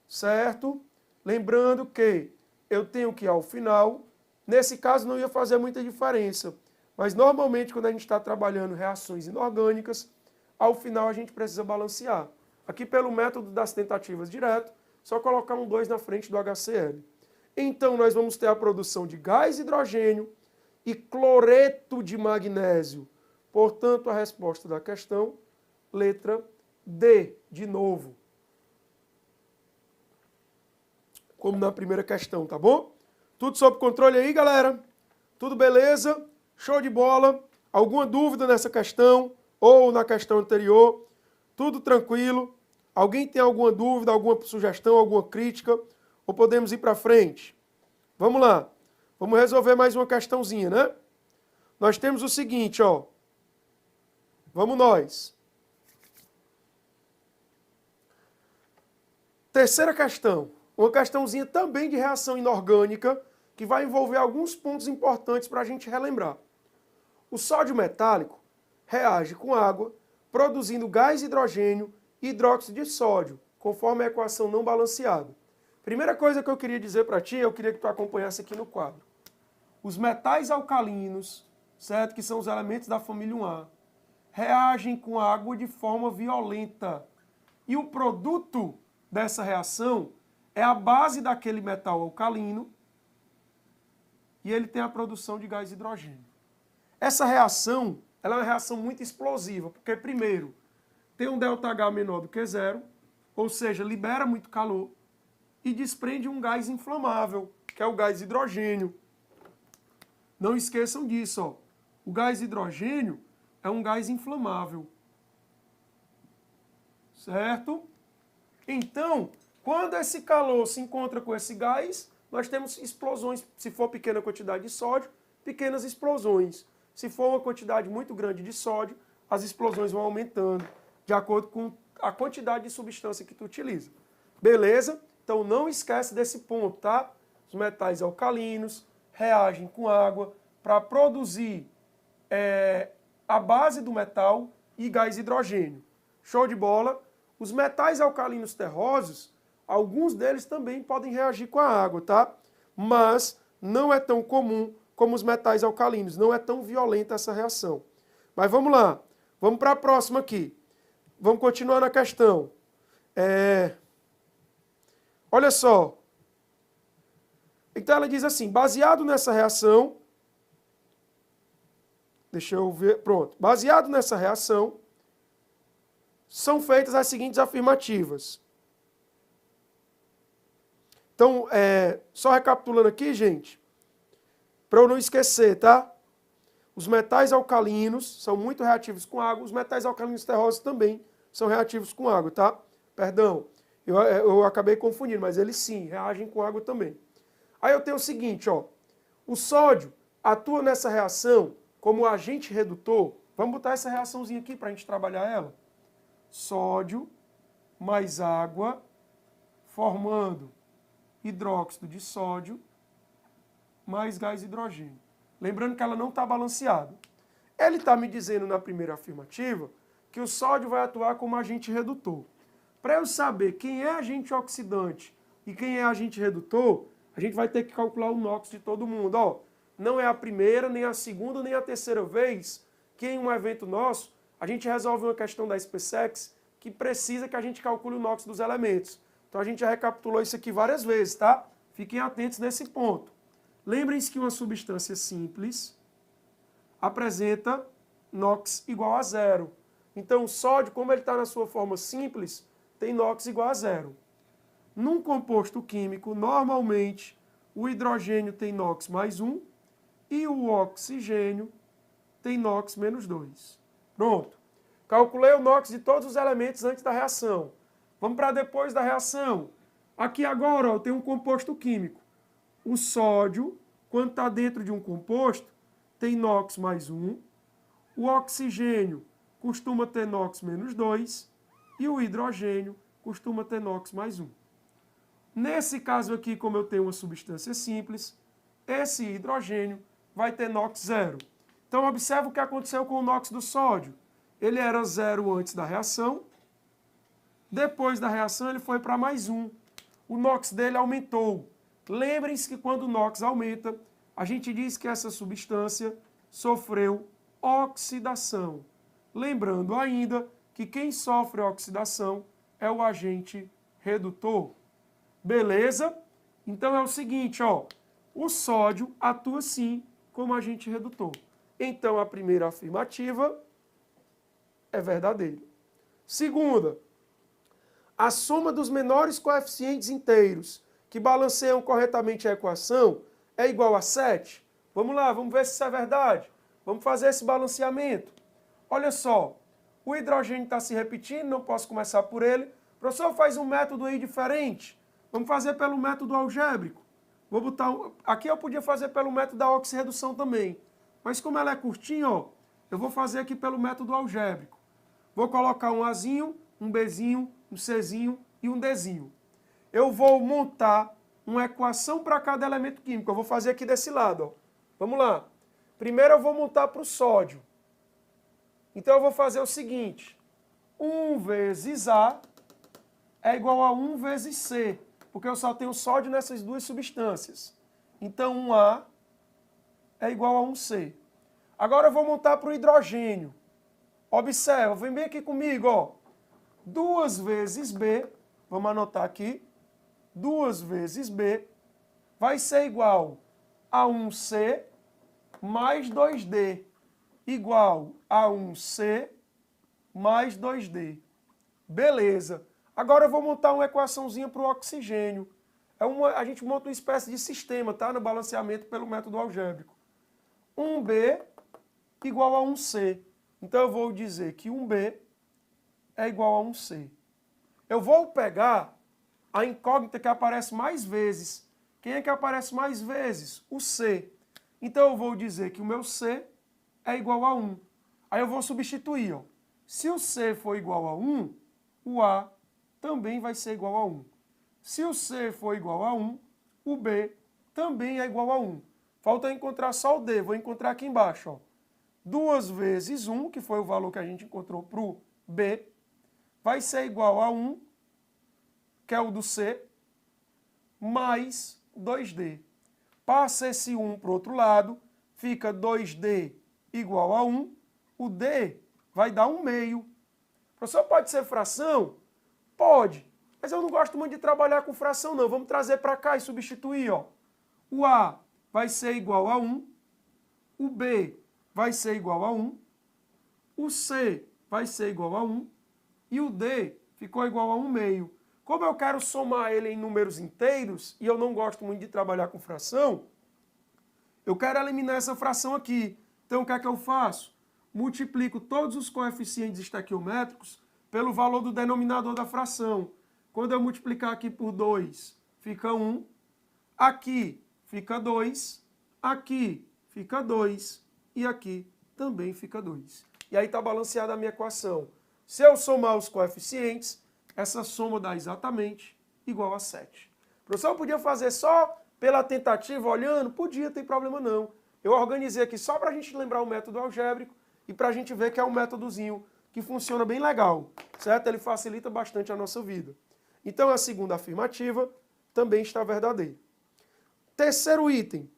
Certo? Lembrando que eu tenho que, ao final, nesse caso não ia fazer muita diferença, mas normalmente quando a gente está trabalhando reações inorgânicas, ao final a gente precisa balancear. Aqui pelo método das tentativas direto, só colocar um 2 na frente do HCl. Então nós vamos ter a produção de gás hidrogênio e cloreto de magnésio. Portanto, a resposta da questão, letra D, de novo. Como na primeira questão, tá bom? Tudo sob controle aí, galera? Tudo beleza? Show de bola? Alguma dúvida nessa questão ou na questão anterior? Tudo tranquilo? Alguém tem alguma dúvida, alguma sugestão, alguma crítica? Ou podemos ir para frente? Vamos lá. Vamos resolver mais uma questãozinha, né? Nós temos o seguinte, ó. Vamos nós. Terceira questão. Uma questãozinha também de reação inorgânica, que vai envolver alguns pontos importantes para a gente relembrar. O sódio metálico reage com água, produzindo gás hidrogênio e hidróxido de sódio, conforme a equação não balanceada. Primeira coisa que eu queria dizer para ti, eu queria que tu acompanhasse aqui no quadro. Os metais alcalinos, certo? Que são os elementos da família 1A, reagem com água de forma violenta. E o produto dessa reação é a base daquele metal alcalino e ele tem a produção de gás hidrogênio. Essa reação, ela é uma reação muito explosiva, porque primeiro, tem um ΔH menor do que zero, ou seja, libera muito calor e desprende um gás inflamável, que é o gás hidrogênio. Não esqueçam disso, ó. O gás hidrogênio é um gás inflamável. Certo? Então, quando esse calor se encontra com esse gás, nós temos explosões. Se for pequena quantidade de sódio, pequenas explosões. Se for uma quantidade muito grande de sódio, as explosões vão aumentando, de acordo com a quantidade de substância que tu utiliza. Beleza? Então não esquece desse ponto, tá? Os metais alcalinos reagem com água para produzir a base do metal e gás hidrogênio. Show de bola? Os metais alcalinos terrosos, alguns deles também podem reagir com a água, tá? Mas não é tão comum como os metais alcalinos, não é tão violenta essa reação. Mas vamos lá, vamos para a próxima aqui. Vamos continuar na questão. Olha só. Então ela diz assim, baseado nessa reação, deixa eu ver, pronto. Baseado nessa reação, são feitas as seguintes afirmativas. Então, só recapitulando aqui, gente, para eu não esquecer, tá? Os metais alcalinos são muito reativos com água, os metais alcalinos terrosos também são reativos com água, tá? Perdão, eu acabei confundindo, mas eles sim, reagem com água também. Aí eu tenho o seguinte, ó, o sódio atua nessa reação como agente redutor. Vamos botar essa reaçãozinha aqui para a gente trabalhar ela. Sódio mais água, formando hidróxido de sódio, mais gás hidrogênio. Lembrando que ela não está balanceada. Ele está me dizendo na primeira afirmativa que o sódio vai atuar como agente redutor. Para eu saber quem é agente oxidante e quem é agente redutor, a gente vai ter que calcular o NOx de todo mundo. Ó, não é a primeira, nem a segunda, nem a terceira vez que em um evento nosso a gente resolve uma questão da SpaceX que precisa que a gente calcule o NOx dos elementos. Então a gente já recapitulou isso aqui várias vezes, tá? Fiquem atentos nesse ponto. Lembrem-se que uma substância simples apresenta NOx igual a zero. Então o sódio, como ele está na sua forma simples, tem NOx igual a zero. Num composto químico, normalmente, o hidrogênio tem NOx mais 1 e o oxigênio tem NOx menos 2. Pronto. Calculei o NOx de todos os elementos antes da reação. Vamos para depois da reação. Aqui agora ó, eu tenho um composto químico. O sódio, quando está dentro de um composto, tem NOx mais 1. O oxigênio costuma ter NOx menos 2. E o hidrogênio costuma ter NOx mais 1. Nesse caso aqui, como eu tenho uma substância simples, esse hidrogênio vai ter NOx zero. Então, observe o que aconteceu com o NOx do sódio. Ele era zero antes da reação. Depois da reação, ele foi para mais 1. O NOx dele aumentou. Lembrem-se que quando o NOx aumenta, a gente diz que essa substância sofreu oxidação. Lembrando ainda que quem sofre oxidação é o agente redutor. Beleza? Então é o seguinte, ó, o sódio atua sim como agente redutor. Então a primeira afirmativa é verdadeira. Segunda, a soma dos menores coeficientes inteiros que balanceiam corretamente a equação é igual a 7. Vamos lá, vamos ver se isso é verdade. Vamos fazer esse balanceamento. Olha só, o hidrogênio está se repetindo, não posso começar por ele. O professor faz um método aí diferente. Vamos fazer pelo método algébrico. Vou botar aqui eu podia fazer pelo método da oxirredução também. Mas como ela é curtinha, ó, eu vou fazer aqui pelo método algébrico. Vou colocar um Azinho, um Bzinho, um Czinho e um Dzinho. Eu vou montar uma equação para cada elemento químico. Eu vou fazer aqui desse lado. Ó. Vamos lá. Primeiro eu vou montar para o sódio. Então eu vou fazer o seguinte. 1 vezes A é igual a 1 vezes C. Porque eu só tenho sódio nessas duas substâncias. Então 1A é igual a 1C. Agora eu vou montar para o hidrogênio. Observa, vem bem aqui comigo, ó. 2 vezes B, vamos anotar aqui, 2 vezes B vai ser igual a 1C mais 2D, igual a 1C mais 2D. Beleza. Agora eu vou montar uma equaçãozinha para o oxigênio. A gente monta uma espécie de sistema, tá? No balanceamento pelo método algébrico. 1B igual a 1C. Então eu vou dizer que 1B é igual a 1C. Eu vou pegar a incógnita que aparece mais vezes. Quem é que aparece mais vezes? O C. Então eu vou dizer que o meu C é igual a 1. Aí eu vou substituir. Ó. Se o C for igual a 1, o A também vai ser igual a 1. Se o C for igual a 1, o B também é igual a 1. Falta encontrar só o D. Vou encontrar aqui embaixo. Ó. 2 vezes 1, que foi o valor que a gente encontrou para o B, vai ser igual a 1, que é o do C, mais 2D. Passa esse 1 para o outro lado, fica 2D igual a 1, o D vai dar 1/2. Professor, pode ser fração? Pode, mas eu não gosto muito de trabalhar com fração não. Vamos trazer para cá e substituir. Ó. O A vai ser igual a 1, o B vai ser igual a 1, o C vai ser igual a 1 e o D ficou igual a 1/2. Como eu quero somar ele em números inteiros e eu não gosto muito de trabalhar com fração, eu quero eliminar essa fração aqui. Então o que é que eu faço? Multiplico todos os coeficientes estequiométricos pelo valor do denominador da fração. Quando eu multiplicar aqui por 2, fica 1. Aqui fica 2. Aqui fica 2. E aqui também fica 2. E aí está balanceada a minha equação. Se eu somar os coeficientes, essa soma dá exatamente igual a 7. O professor podia fazer só pela tentativa, olhando? Podia, tem problema não. Eu organizei aqui só para a gente lembrar o método algébrico e para a gente ver que é um métodozinho que funciona bem legal, certo? Ele facilita bastante a nossa vida. Então, a segunda afirmativa também está verdadeira. Terceiro item.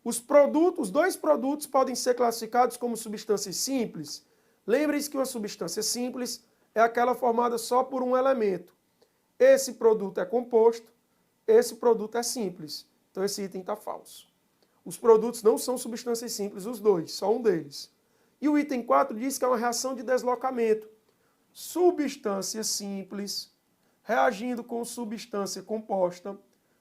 Os dois produtos podem ser classificados como substâncias simples. Lembre-se que uma substância simples é aquela formada só por um elemento. Esse produto é composto, esse produto é simples. Então esse item está falso. Os produtos não são substâncias simples, os dois, só um deles. E o item 4 diz que é uma reação de deslocamento. Substância simples reagindo com substância composta,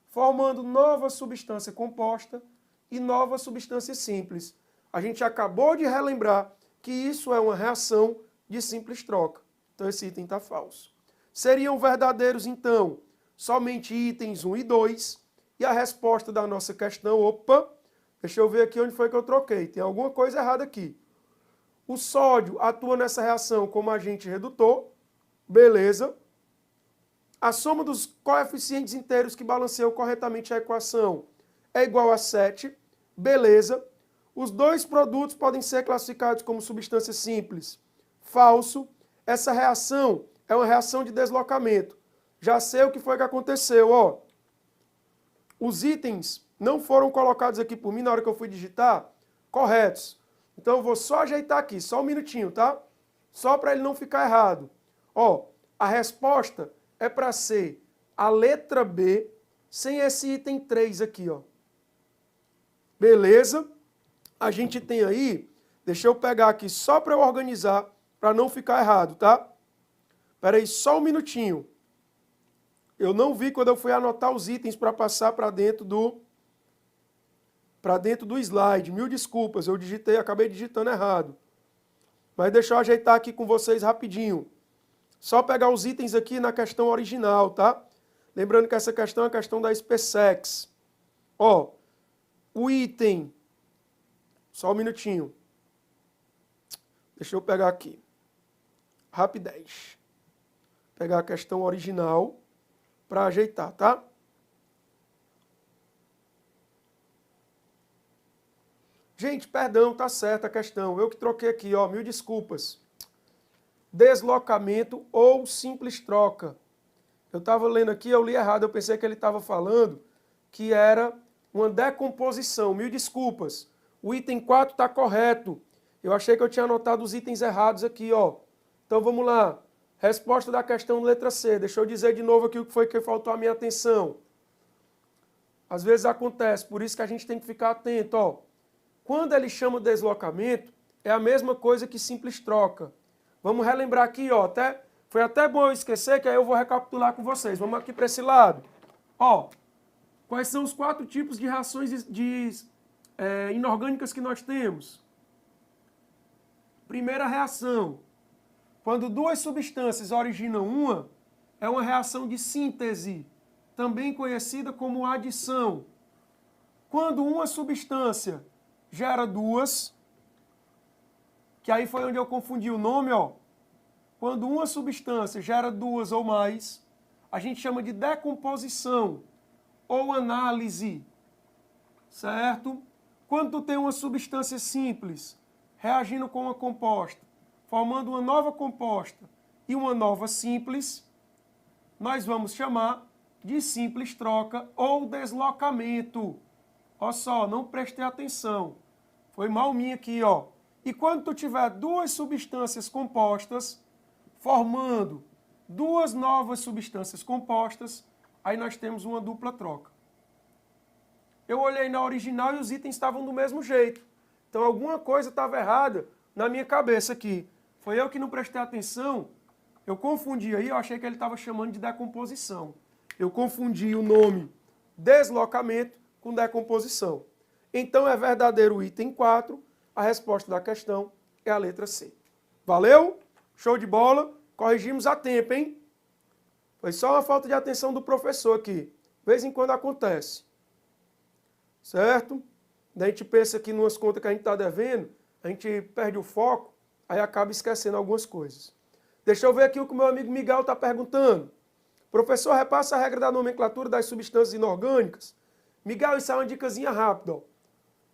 formando nova substância composta e nova substância simples. A gente acabou de relembrar que isso é uma reação de simples troca. Então esse item está falso. Seriam verdadeiros, então, somente itens 1 e 2. E a resposta da nossa questão, opa, deixa eu ver aqui onde foi que eu troquei. Tem alguma coisa errada aqui. O sódio atua nessa reação como agente redutor. Beleza. A soma dos coeficientes inteiros que balanceiam corretamente a equação é igual a 7. Beleza. Os dois produtos podem ser classificados como substâncias simples. Falso. Essa reação é uma reação de deslocamento. Já sei o que foi que aconteceu, ó. Os itens não foram colocados aqui por mim na hora que eu fui digitar corretos. Então eu vou só ajeitar aqui, só um minutinho, tá? Só para ele não ficar errado. Ó, a resposta é para ser a letra B sem esse item 3 aqui, ó. Beleza? A gente tem aí, deixa eu pegar aqui só para eu organizar, para não ficar errado, tá? Espera aí só um minutinho. Eu não vi quando eu fui anotar os itens para passar para dentro do slide. Mil desculpas, eu acabei digitando errado. Mas deixa eu ajeitar aqui com vocês rapidinho. Só pegar os itens aqui na questão original, tá? Lembrando que essa questão é a questão da SpaceX. Ó, o item... Só um minutinho. Deixa eu pegar aqui. Rapidez. Pegar a questão original para ajeitar, tá? Gente, perdão, tá certa a questão. Eu que troquei aqui, ó, mil desculpas. Deslocamento ou simples troca. Eu estava lendo aqui, eu li errado, eu pensei que ele estava falando que era uma decomposição. Mil desculpas. O item 4 está correto. Eu achei que eu tinha anotado os itens errados aqui, ó. Então vamos lá. Resposta da questão letra C. Deixa eu dizer de novo aqui o que foi que faltou a minha atenção. Às vezes acontece, por isso que a gente tem que ficar atento, ó. Quando ele chama deslocamento, é a mesma coisa que simples troca. Vamos relembrar aqui, ó. Foi até bom eu esquecer, que aí eu vou recapitular com vocês. Vamos aqui para esse lado. Ó, quais são os 4 tipos de reações inorgânicas que nós temos? Primeira reação. Quando duas substâncias originam uma, é uma reação de síntese, também conhecida como adição. Quando uma substância gera duas, que aí foi onde eu confundi o nome, ó. Quando uma substância gera duas ou mais, a gente chama de decomposição ou análise, certo? Quando tu tem uma substância simples reagindo com uma composta, formando uma nova composta e uma nova simples, nós vamos chamar de simples troca ou deslocamento. Olha só, não prestei atenção. Foi mal minha aqui, ó. E quando tu tiver duas substâncias compostas, formando duas novas substâncias compostas, aí nós temos uma dupla troca. Eu olhei na original e os itens estavam do mesmo jeito. Então alguma coisa estava errada na minha cabeça aqui. Foi eu que não prestei atenção, eu confundi aí, eu achei que ele estava chamando de decomposição. Eu confundi o nome deslocamento com decomposição. Então é verdadeiro o item 4, a resposta da questão é a letra C. Valeu? Show de bola? Corrigimos a tempo, hein? Foi só uma falta de atenção do professor aqui. De vez em quando acontece. Certo? Daí a gente pensa que nas contas que a gente está devendo, a gente perde o foco, aí acaba esquecendo algumas coisas. Deixa eu ver aqui o que o meu amigo Miguel está perguntando. Professor, repassa a regra da nomenclatura das substâncias inorgânicas. Miguel, isso é uma dicasinha rápida. Ó.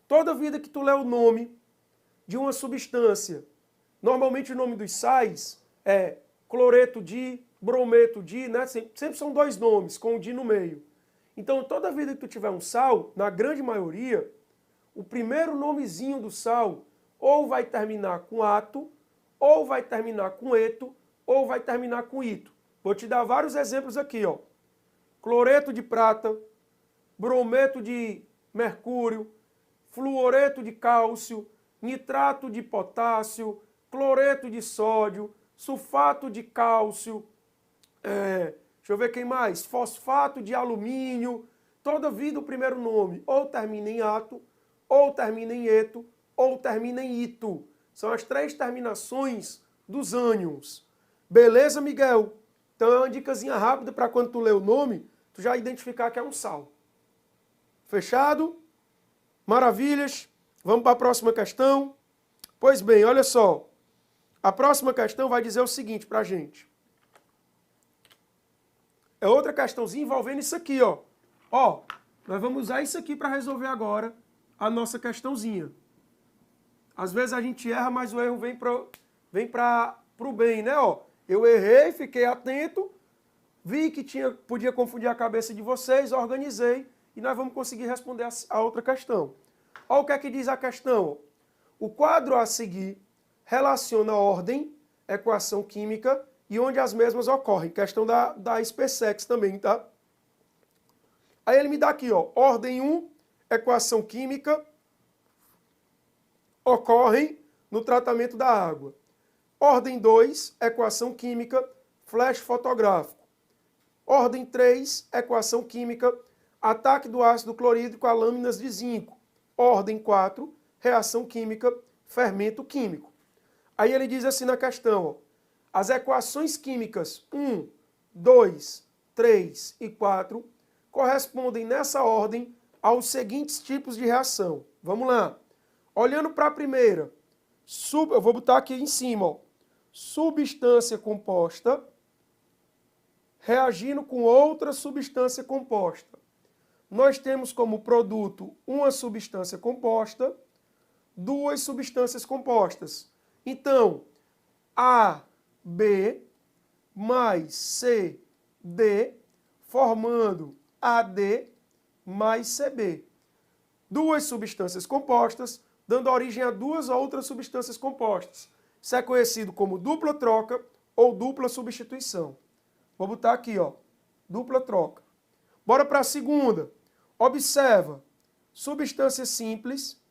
Toda vida que tu lê o nome de uma substância, normalmente o nome dos sais é cloreto de, brometo de, né? Sempre são 2 nomes, com o de no meio. Então, toda vida que tu tiver um sal, na grande maioria, o primeiro nomezinho do sal ou vai terminar com ato, ou vai terminar com eto, ou vai terminar com ito. Vou te dar vários exemplos aqui, ó. Cloreto de prata, brometo de mercúrio, fluoreto de cálcio, nitrato de potássio, cloreto de sódio, sulfato de cálcio, deixa eu ver quem mais, fosfato de alumínio. Toda vida o primeiro nome ou termina em ato, ou termina em eto, ou termina em ito. São as 3 terminações dos ânions. Beleza, Miguel? Então é uma dicasinha rápida para quando tu lê o nome, tu já identificar que é um sal. Fechado? Maravilhas. Vamos para a próxima questão. Pois bem, olha só. A próxima questão vai dizer o seguinte para a gente. É outra questãozinha envolvendo isso aqui, ó. Ó, nós vamos usar isso aqui para resolver agora a nossa questãozinha. Às vezes a gente erra, mas o erro vem para o bem, né? Ó, eu errei, fiquei atento, vi que podia confundir a cabeça de vocês, organizei e nós vamos conseguir responder a outra questão. Olha o que é que diz a questão. O quadro a seguir relaciona ordem, equação química e onde as mesmas ocorrem. Questão da SpaceX também, tá? Aí ele me dá aqui, ó, ordem 1, equação química, ocorrem no tratamento da água. Ordem 2, equação química, flash fotográfico. Ordem 3, equação química, ataque do ácido clorídrico a lâminas de zinco. Ordem 4, reação química, fermento químico. Aí ele diz assim na questão, ó, as equações químicas 1, 2, 3 e 4 correspondem nessa ordem aos seguintes tipos de reação. Vamos lá. Olhando para a primeira, eu vou botar aqui em cima, ó, substância composta reagindo com outra substância composta. Nós temos como produto uma substância composta, 2 substâncias compostas. Então, A, B mais C, D, formando AD mais CB. 2 substâncias compostas, dando origem a 2 outras substâncias compostas. Isso é conhecido como dupla troca ou dupla substituição. Vou botar aqui, ó, dupla troca. Bora para a segunda. Observa, substância simples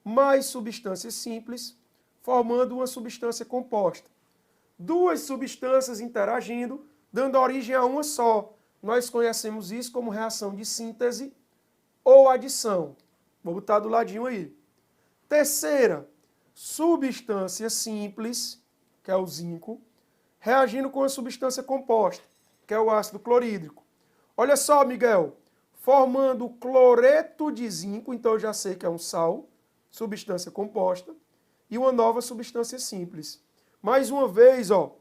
mais substância simples, formando uma substância composta. 2 substâncias interagindo, dando origem a uma só. Nós conhecemos isso como reação de síntese ou adição. Vou botar do ladinho aí. Terceira, substância simples, que é o zinco, reagindo com a substância composta, que é o ácido clorídrico. Olha só, Miguel, formando cloreto de zinco, então eu já sei que é um sal, substância composta, e uma nova substância simples. Mais uma vez, ó,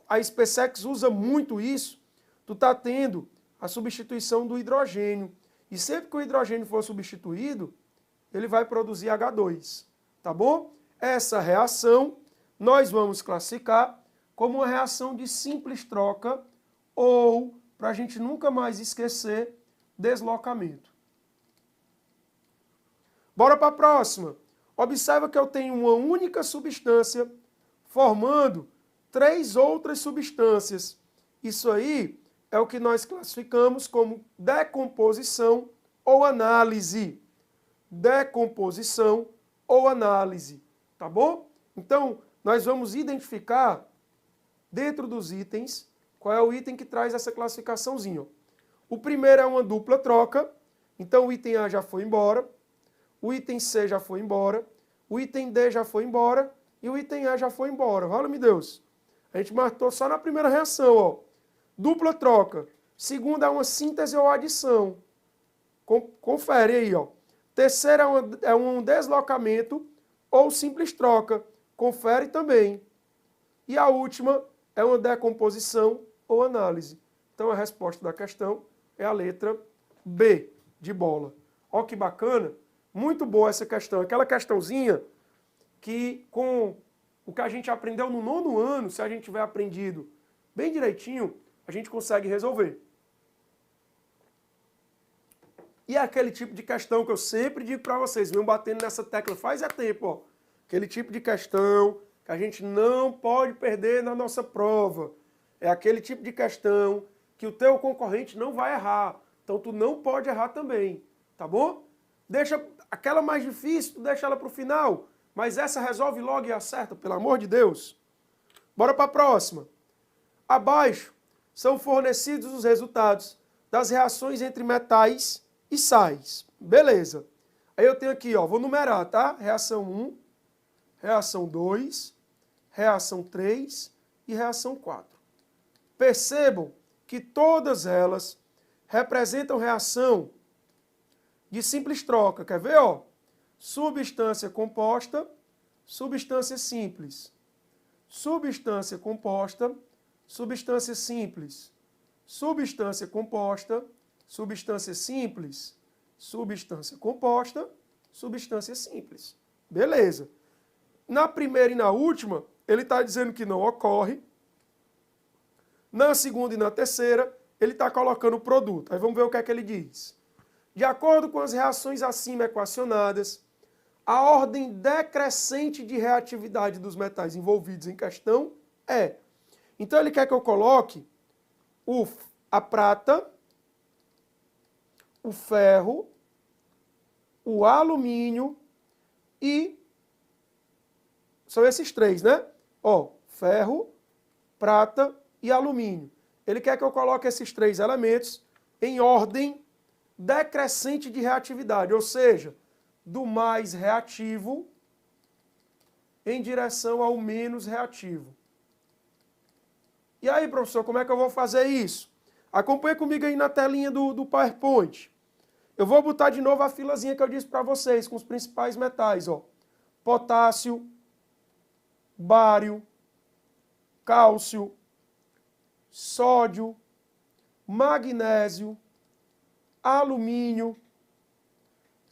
a SpaceX usa muito isso, tu está tendo a substituição do hidrogênio. E sempre que o hidrogênio for substituído, ele vai produzir H2, tá bom? Essa reação nós vamos classificar como uma reação de simples troca ou, para a gente nunca mais esquecer, deslocamento. Bora para a próxima. Observa que eu tenho uma única substância formando 3 outras substâncias. Isso aí é o que nós classificamos como decomposição ou análise. Decomposição ou análise, tá bom? Então, nós vamos identificar dentro dos itens qual é o item que traz essa classificaçãozinha. O primeiro é uma dupla troca, então o item A já foi embora, o item C já foi embora, o item D já foi embora e o item E já foi embora. Vale-me Deus. A gente matou só na primeira reação, ó. Dupla troca. Segunda é uma síntese ou adição. Confere aí, ó. Terceira é um deslocamento ou simples troca. Confere também. E a última é uma decomposição ou análise. Então a resposta da questão é a letra B, de bola. Ó que bacana. Muito boa essa questão. Aquela questãozinha que com o que a gente aprendeu no 9º ano, se a gente tiver aprendido bem direitinho, a gente consegue resolver. E é aquele tipo de questão que eu sempre digo para vocês, venho batendo nessa tecla faz tempo, ó. Aquele tipo de questão que a gente não pode perder na nossa prova. É aquele tipo de questão que o teu concorrente não vai errar. Então tu não pode errar também, tá bom? Deixa aquela mais difícil, tu deixa ela para o final. Mas essa resolve logo e acerta, pelo amor de Deus. Bora para a próxima. Abaixo são fornecidos os resultados das reações entre metais e sais. Beleza. Aí eu tenho aqui, ó, vou numerar, tá? Reação 1, reação 2, reação 3 e reação 4. Percebam que todas elas representam reação de simples troca. Quer ver, ó? Substância composta, substância simples. Substância composta, substância simples. Substância composta, substância simples. Substância composta, substância simples. Beleza. Na primeira e na última, ele está dizendo que não ocorre. Na segunda e na terceira, ele está colocando o produto. Aí vamos ver o que é que ele diz. De acordo com as reações acima equacionadas, a ordem decrescente de reatividade dos metais envolvidos em questão é. Então ele quer que eu coloque a prata, o ferro, o alumínio e... São esses três, né? Ó, ferro, prata e alumínio. Ele quer que eu coloque esses três elementos em ordem decrescente de reatividade, ou seja, do mais reativo em direção ao menos reativo. E aí, professor, como é que eu vou fazer isso? Acompanhe comigo aí na telinha do PowerPoint. Eu vou botar de novo a filazinha que eu disse para vocês, com os principais metais, ó. Potássio, bário, cálcio, sódio, magnésio, alumínio,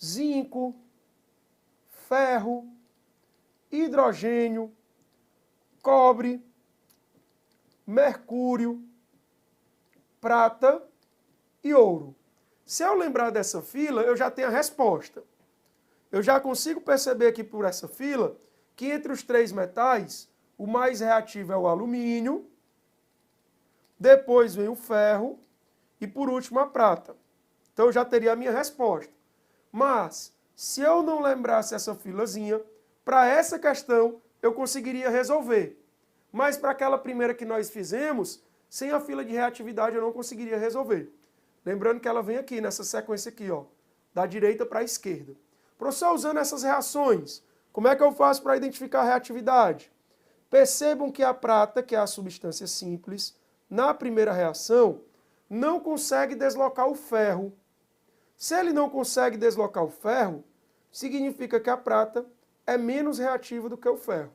zinco, ferro, hidrogênio, cobre, mercúrio, prata e ouro. Se eu lembrar dessa fila, eu já tenho a resposta. Eu já consigo perceber aqui por essa fila que entre os três metais, o mais reativo é o alumínio, depois vem o ferro e por último a prata. Então eu já teria a minha resposta. Mas, se eu não lembrasse essa filazinha, para essa questão eu conseguiria resolver. Mas para aquela primeira que nós fizemos, sem a fila de reatividade eu não conseguiria resolver. Lembrando que ela vem aqui, nessa sequência aqui, ó, da direita para a esquerda. Professor, usando essas reações, como é que eu faço para identificar a reatividade? Percebam que a prata, que é a substância simples, na primeira reação, não consegue deslocar o ferro. Se ele não consegue deslocar o ferro, significa que a prata é menos reativa do que o ferro.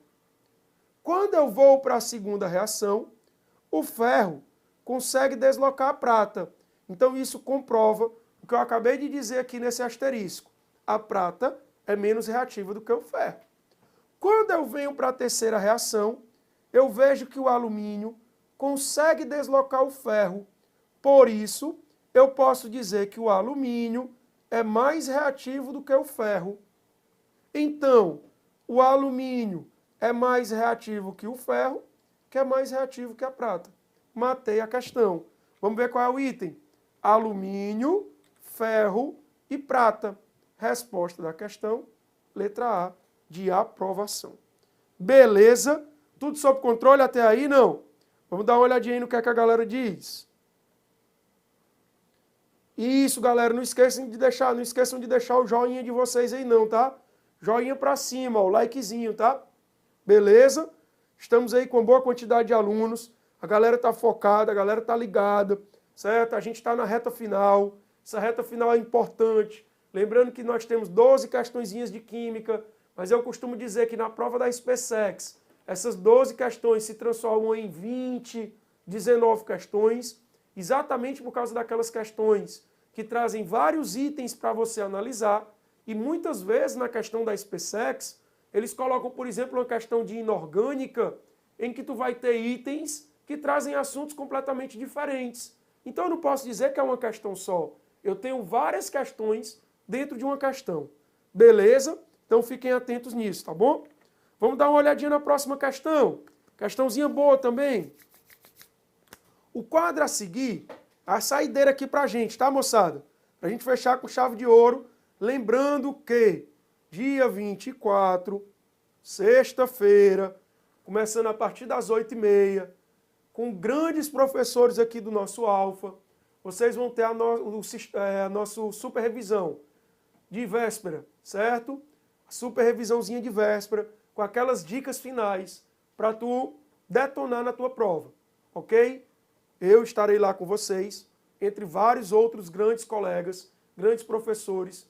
Quando eu vou para a segunda reação, o ferro consegue deslocar a prata. Então isso comprova o que eu acabei de dizer aqui nesse asterisco. A prata é menos reativa do que o ferro. Quando eu venho para a terceira reação, eu vejo que o alumínio consegue deslocar o ferro. Por isso, eu posso dizer que o alumínio é mais reativo do que o ferro. Então, o alumínio é mais reativo que o ferro, que é mais reativo que a prata. Matei a questão. Vamos ver qual é o item. Alumínio, ferro e prata. Resposta da questão, letra A, de aprovação. Beleza? Tudo sob controle até aí? Não? Vamos dar uma olhadinha aí no que é que a galera diz. Isso, galera, não esqueçam de deixar o joinha de vocês aí não, tá? Joinha pra cima, ó, o likezinho, tá? Beleza? Estamos aí com boa quantidade de alunos, a galera tá focada, a galera tá ligada, certo? A gente tá na reta final, essa reta final é importante. Lembrando que nós temos 12 questõezinhas de química, mas eu costumo dizer que na prova da SpaceX, essas 12 questões se transformam em 20, 19 questões, exatamente por causa daquelas questões que trazem vários itens para você analisar, e muitas vezes na questão da SpaceX, eles colocam, por exemplo, uma questão de inorgânica, em que tu vai ter itens que trazem assuntos completamente diferentes. Então eu não posso dizer que é uma questão só, Eu tenho várias questões dentro de uma questão. Beleza? Então fiquem atentos nisso, tá bom? Vamos dar uma olhadinha na próxima questão. Questãozinha boa também. O quadro a seguir, a saideira aqui pra gente, tá, moçada? Pra gente fechar com chave de ouro. Lembrando que dia 24, sexta-feira, começando a partir das 8h30, com grandes professores aqui do nosso Alfa, vocês vão ter a nossa super revisão de véspera, certo? A super revisãozinha de véspera, com aquelas dicas finais para tu detonar na tua prova, ok? Eu estarei lá com vocês, entre vários outros grandes colegas, grandes professores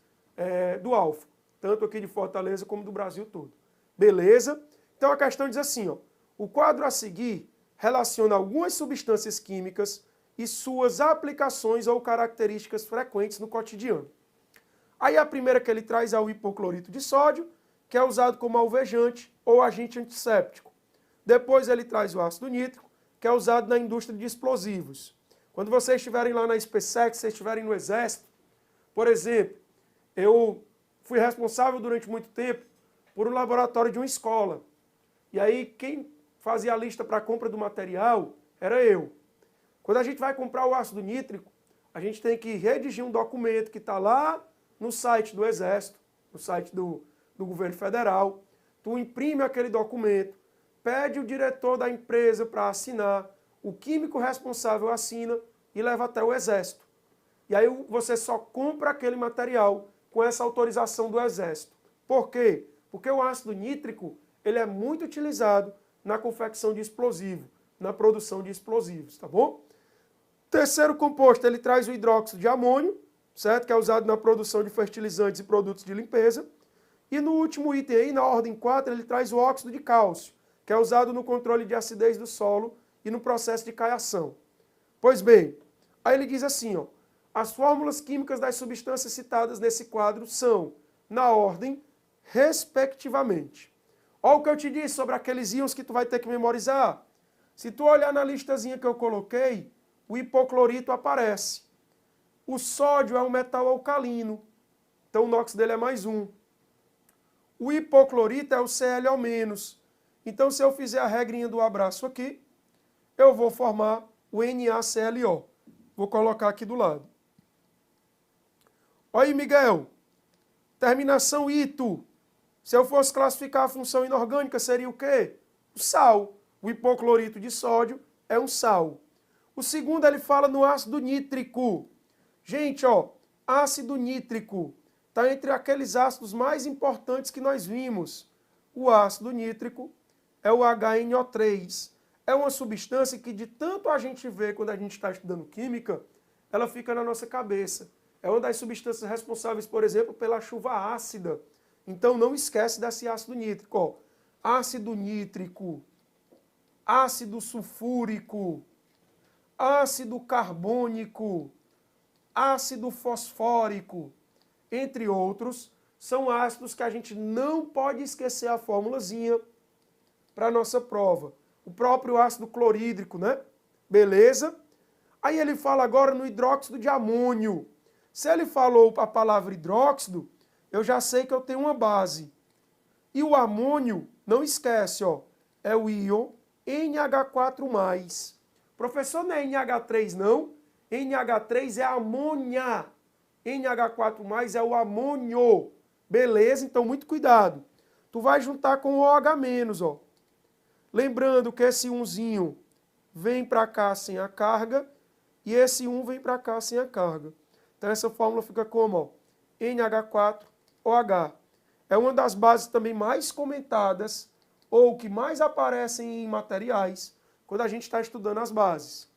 do Alfa, tanto aqui de Fortaleza como do Brasil todo. Beleza? Então a questão diz assim, ó, o quadro a seguir relaciona algumas substâncias químicas e suas aplicações ou características frequentes no cotidiano. Aí a primeira que ele traz é o hipoclorito de sódio, que é usado como alvejante ou agente antisséptico. Depois ele traz o ácido nítrico, que é usado na indústria de explosivos. Quando vocês estiverem lá na SpaceX, vocês estiverem no Exército, por exemplo, eu fui responsável durante muito tempo por um laboratório de uma escola. E aí quem fazia a lista para a compra do material era eu. Quando a gente vai comprar o ácido nítrico, a gente tem que redigir um documento que está lá no site do Exército, no site do governo federal. Tu imprime aquele documento, pede o diretor da empresa para assinar, o químico responsável assina e leva até o Exército. E aí você só compra aquele material com essa autorização do Exército. Por quê? Porque o ácido nítrico ele é muito utilizado na confecção de explosivo, na produção de explosivos, tá bom? Terceiro composto, ele traz o hidróxido de amônio, certo? Que é usado na produção de fertilizantes e produtos de limpeza. E no último item aí, na ordem 4, ele traz o óxido de cálcio, que é usado no controle de acidez do solo e no processo de caiação. Pois bem, aí ele diz assim, ó, as fórmulas químicas das substâncias citadas nesse quadro são, na ordem, respectivamente. Olha o que eu te disse sobre aqueles íons que tu vai ter que memorizar. Se tu olhar na listazinha que eu coloquei, o hipoclorito aparece. O sódio é um metal alcalino, então o NOx dele é +1. O hipoclorito é o Cl-. Então, se eu fizer a regrinha do abraço aqui, eu vou formar o NaClO. Vou colocar aqui do lado. Olha aí, Miguel. Terminação ito. Se eu fosse classificar a função inorgânica, seria o quê? O sal. O hipoclorito de sódio é um sal. O segundo, ele fala no ácido nítrico. Gente, ó, ácido nítrico está entre aqueles ácidos mais importantes que nós vimos. O ácido nítrico é o HNO3. É uma substância que de tanto a gente vê quando a gente está estudando química, ela fica na nossa cabeça. É uma das substâncias responsáveis, por exemplo, pela chuva ácida. Então não esquece desse ácido nítrico. Ó. Ácido nítrico, ácido sulfúrico, ácido carbônico, ácido fosfórico, entre outros, são ácidos que a gente não pode esquecer a formulazinha para a nossa prova. O próprio ácido clorídrico, né? Beleza? Aí ele fala agora no hidróxido de amônio. Se ele falou a palavra hidróxido, eu já sei que eu tenho uma base. E o amônio, não esquece, ó, é o íon NH4+. Professor, não é NH3 não? NH3 é amônia. NH4+ é o amônio. Beleza? Então, muito cuidado. Tu vai juntar com o OH-, ó. Lembrando que esse 1zinho vem para cá sem a carga e esse 1 vem para cá sem a carga. Então, essa fórmula fica como? Ó, NH4OH. É uma das bases também mais comentadas ou que mais aparecem em materiais quando a gente está estudando as bases.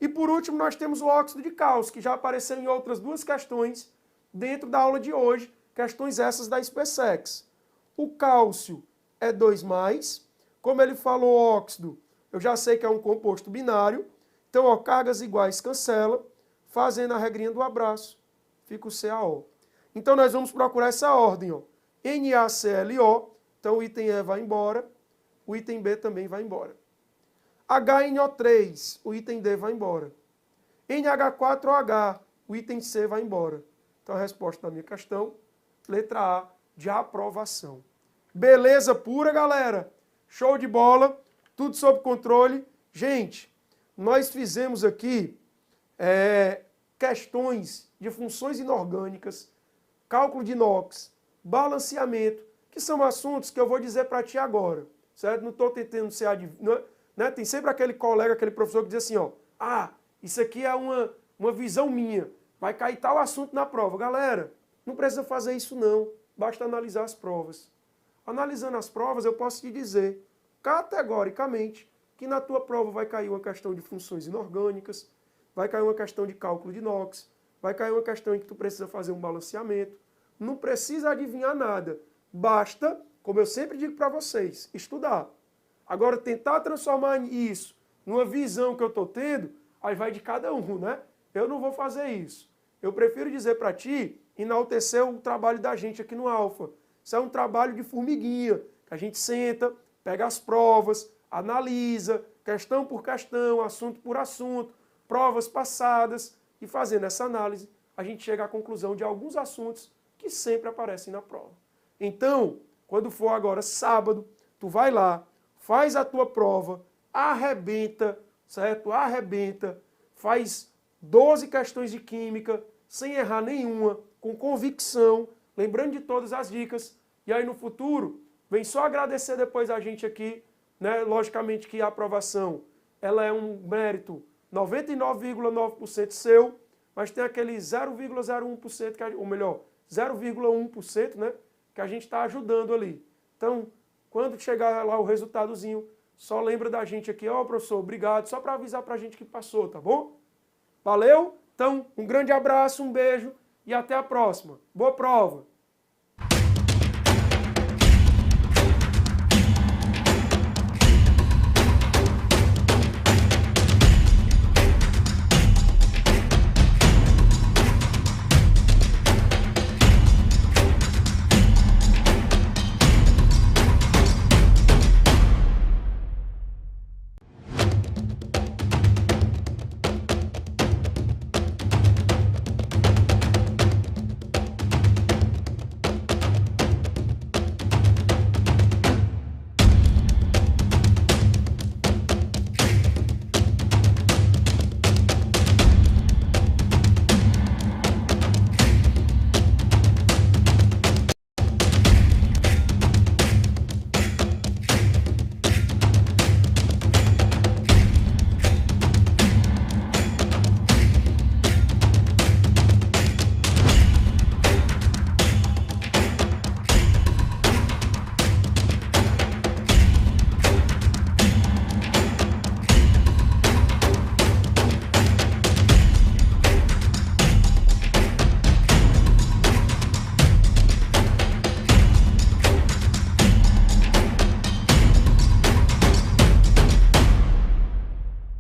E por último, nós temos o óxido de cálcio, que já apareceu em outras duas questões dentro da aula de hoje, questões essas da SpaceX. O cálcio é 2+, como ele falou óxido, eu já sei que é um composto binário, então ó, cargas iguais cancela, fazendo a regrinha do abraço, fica o CaO. Então nós vamos procurar essa ordem, ó, NaClO, então o item E vai embora, o item B também vai embora. HNO3, o item D vai embora. NH4OH, o item C vai embora. Então a resposta da minha questão, letra A, de aprovação. Beleza pura, galera? Show de bola, tudo sob controle. Gente, nós fizemos aqui questões de funções inorgânicas, cálculo de inox, balanceamento, que são assuntos que eu vou dizer para ti agora, certo? Não estou tentando ser adivinho, né? Tem sempre aquele colega, aquele professor que diz assim, ó, isso aqui é uma visão minha, vai cair tal assunto na prova. Galera, não precisa fazer isso não, basta analisar as provas. Analisando as provas, eu posso te dizer, categoricamente, que na tua prova vai cair uma questão de funções inorgânicas, vai cair uma questão de cálculo de inox, vai cair uma questão em que tu precisa fazer um balanceamento. Não precisa adivinhar nada. Basta, como eu sempre digo para vocês, estudar. Agora, tentar transformar isso numa visão que eu estou tendo, aí vai de cada um, né? Eu não vou fazer isso. Eu prefiro dizer para ti, enaltecer o trabalho da gente aqui no Alfa. Isso é um trabalho de formiguinha, que a gente senta, pega as provas, analisa, questão por questão, assunto por assunto, provas passadas, e fazendo essa análise, a gente chega à conclusão de alguns assuntos que sempre aparecem na prova. Então, quando for agora sábado, tu vai lá, faz a tua prova, arrebenta, certo? Arrebenta, faz 12 questões de química, sem errar nenhuma, com convicção, lembrando de todas as dicas, e aí no futuro, vem só agradecer depois a gente aqui, né? Logicamente que a aprovação, ela é um mérito 99,9% seu, mas tem aquele 0,01%, ou melhor, 0,1%, né, que a gente está ajudando ali. Então, quando chegar lá o resultadozinho, só lembra da gente aqui, ó, professor, obrigado, só para avisar para a gente que passou, tá bom? Valeu? Então, um grande abraço, um beijo e até a próxima. Boa prova!